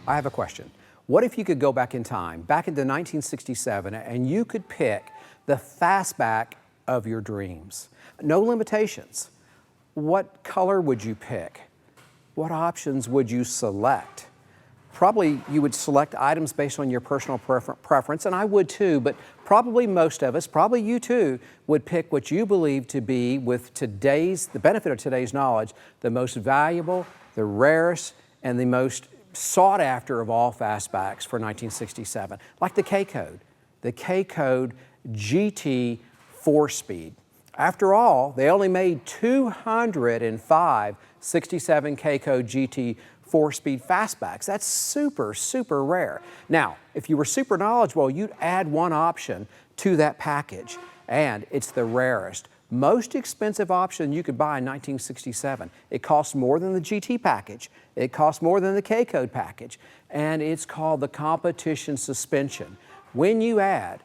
I have a question. What if you could go back in time, back into 1967, and you could pick the fastback of your dreams? No limitations. What color would you pick? What options would you select? Probably you would select items based on your personal preference, and I would too, but probably most of us, probably you too, would pick what you believe to be, with the benefit of today's knowledge, the most valuable, the rarest, and the most sought after of all fastbacks for 1967, like the K-Code GT 4-speed. After all, they only made 205 67 K-Code GT 4-speed fastbacks. That's super, super rare. Now, if you were super knowledgeable, you'd add one option to that package, and it's the rarest, most expensive option you could buy in 1967. It costs more than the GT package. It costs more than the K-Code package, and it's called the competition suspension. When you add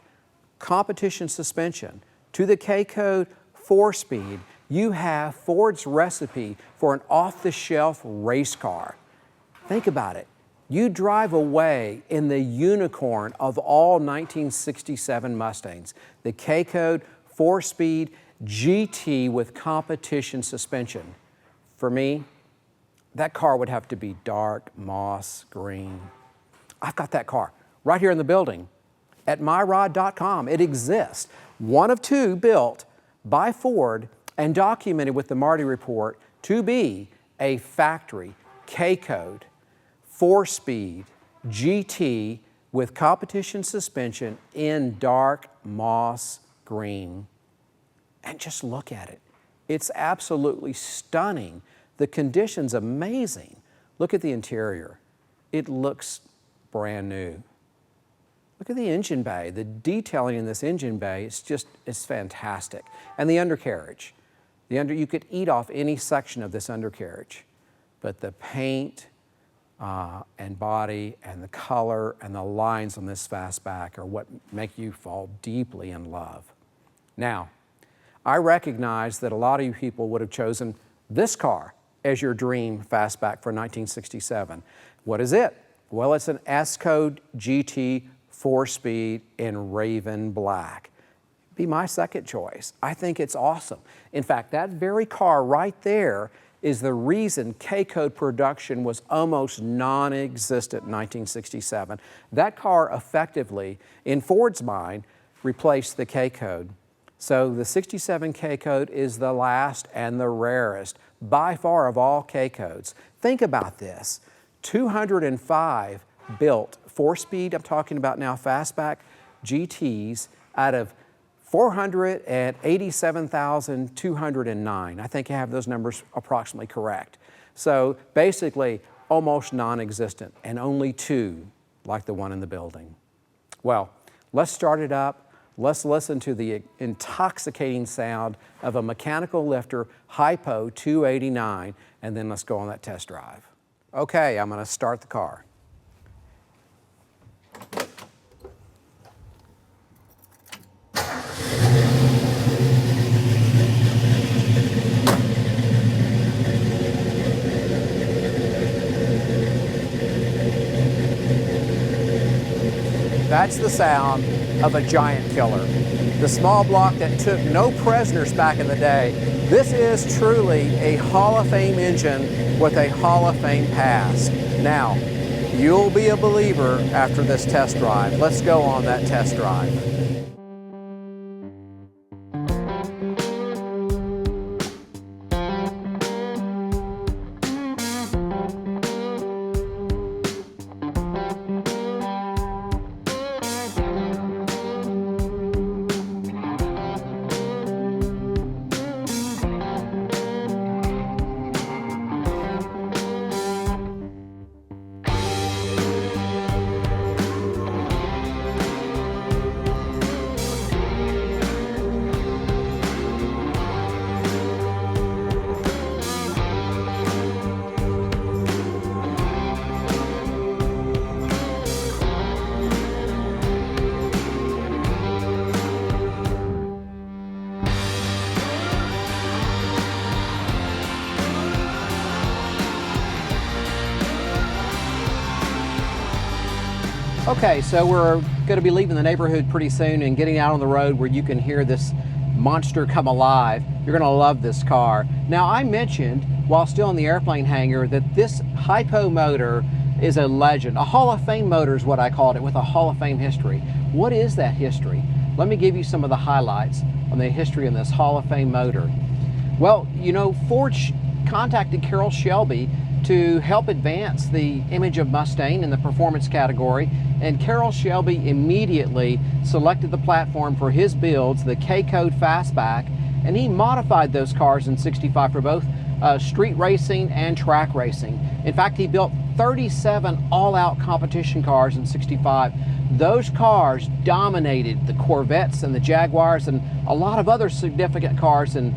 competition suspension to the K-Code 4-speed, you have Ford's recipe for an off-the-shelf race car. Think about it. You drive away in the unicorn of all 1967 Mustangs, the K-Code 4-speed GT with competition suspension. For me, that car would have to be dark moss green. I've got that car right here in the building at myrod.com. It exists. One of two built by Ford and documented with the Marty report to be a factory K-Code 4-speed GT with competition suspension in dark moss green. And just look at it. It's absolutely stunning. The condition's amazing. Look at the interior. It looks brand new. Look at the engine bay. The detailing in this engine bay is fantastic. And the undercarriage. You could eat off any section of this undercarriage. But the paint and body and the color and the lines on this fastback are what make you fall deeply in love. Now, I recognize that a lot of you people would have chosen this car as your dream fastback for 1967. What is it? Well, it's an S-Code GT 4-speed in Raven Black. Be my second choice. I think it's awesome. In fact, that very car right there is the reason K-Code production was almost non-existent in 1967. That car effectively, in Ford's mind, replaced the K-Code. So the 67 K-Code is the last and the rarest by far of all K-Codes. Think about this, 205 built 4-speed, I'm talking about now fastback GTs out of 487,209. I think I have those numbers approximately correct. So basically almost non-existent, and only two like the one in the building. Well, let's start it up. Let's listen to the intoxicating sound of a mechanical lifter HiPo 289, and then let's go on that test drive. Okay, I'm going to start the car. That's the sound of a giant killer. The small block that took no prisoners back in the day. This is truly a Hall of Fame engine with a Hall of Fame past. Now, you'll be a believer after this test drive. Let's go on that test drive. Okay, so we're going to be leaving the neighborhood pretty soon and getting out on the road where you can hear this monster come alive. You're going to love this car. Now, I mentioned while still in the airplane hangar that this HiPo motor is a legend. A Hall of Fame motor is what I called it, with a Hall of Fame history. What is that history? Let me give you some of the highlights on the history of this Hall of Fame motor. Well, you know, Ford contacted Carroll Shelby to help advance the image of Mustang in the performance category, and Carroll Shelby immediately selected the platform for his builds, the K-Code Fastback, and he modified those cars in '65 for both street racing and track racing. In fact, he built 37 all-out competition cars in '65. Those cars dominated the Corvettes and the Jaguars and a lot of other significant cars in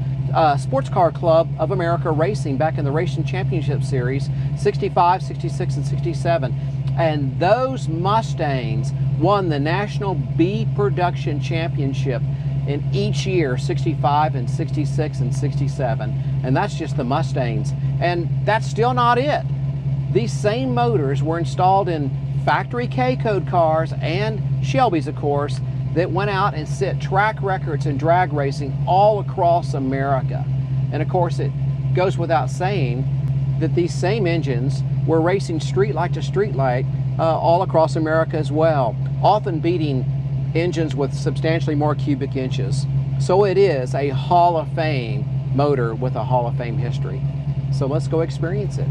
Sports Car Club of America racing back in the Racing Championship Series, '65, '66, and '67. And those Mustangs won the National B Production Championship in each year, '65 and '66 and '67. And that's just the Mustangs. And that's still not it. These same motors were installed in factory K-Code cars and Shelby's, of course, that went out and set track records in drag racing all across America. And of course, it goes without saying that these same engines were racing streetlight to streetlight all across America as well, often beating engines with substantially more cubic inches. So it is a Hall of Fame motor with a Hall of Fame history. So let's go experience it.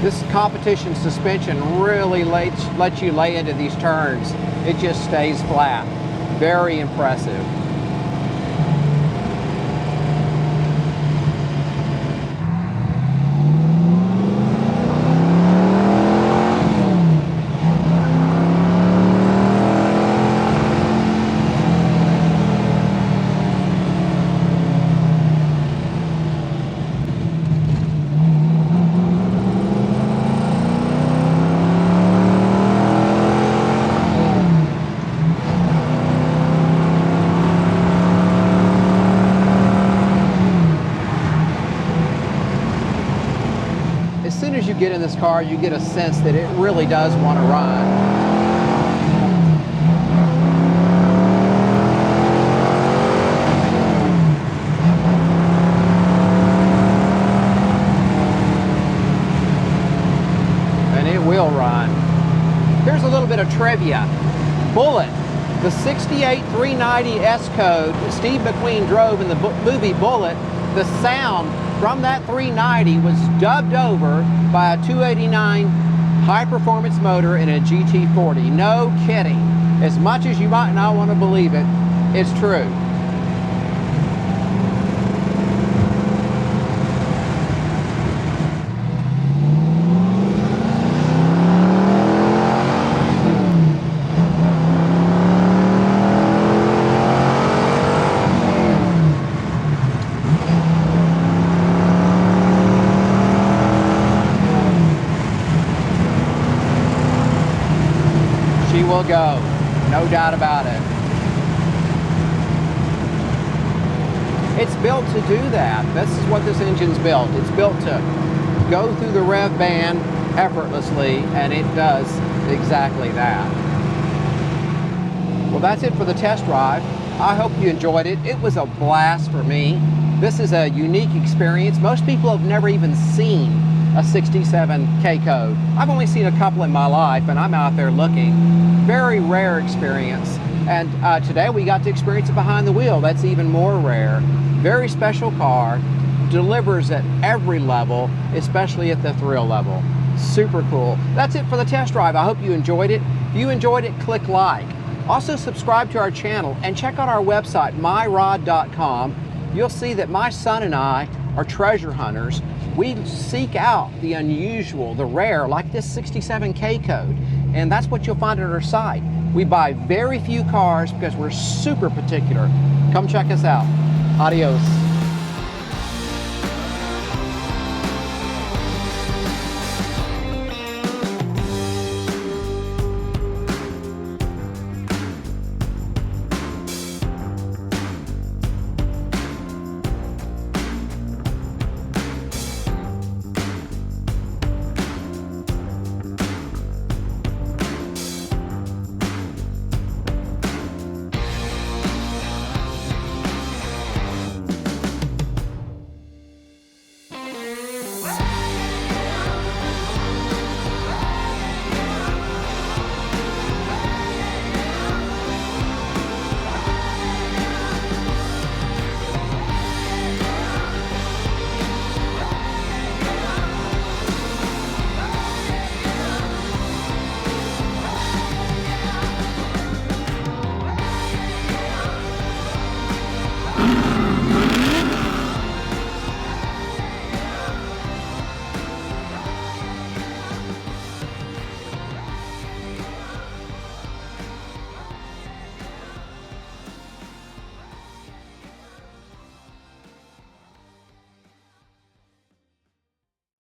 This competition suspension really lets you lay into these turns. It just stays flat. Very impressive. As soon as you get in this car, you get a sense that it really does want to run. And it will run. Here's a little bit of trivia. Bullitt, the 68 390 S-Code that Steve McQueen drove in the movie Bullitt, the sound from that 390 was dubbed over by a 289 high-performance motor in a GT40. No kidding. As much as you might not want to believe it, it's true. She will go, no doubt about it. It's built to do that. This is what this engine's built. It's built to go through the rev band effortlessly, and it does exactly that. Well, that's it for the test drive. I hope you enjoyed it. It was a blast for me. This is a unique experience. Most people have never even seen a '67 K-Code. I've only seen a couple in my life, and I'm out there looking. Very rare experience. And today we got to experience it behind the wheel. That's even more rare. Very special car. Delivers at every level, especially at the thrill level. Super cool. That's it for the test drive. I hope you enjoyed it. If you enjoyed it, click like. Also subscribe to our channel and check out our website, myrod.com. You'll see that my son and I are treasure hunters. We seek out the unusual, the rare, like this '67 K-Code, and that's what you'll find at our site. We buy very few cars because we're super particular. Come check us out. Adios.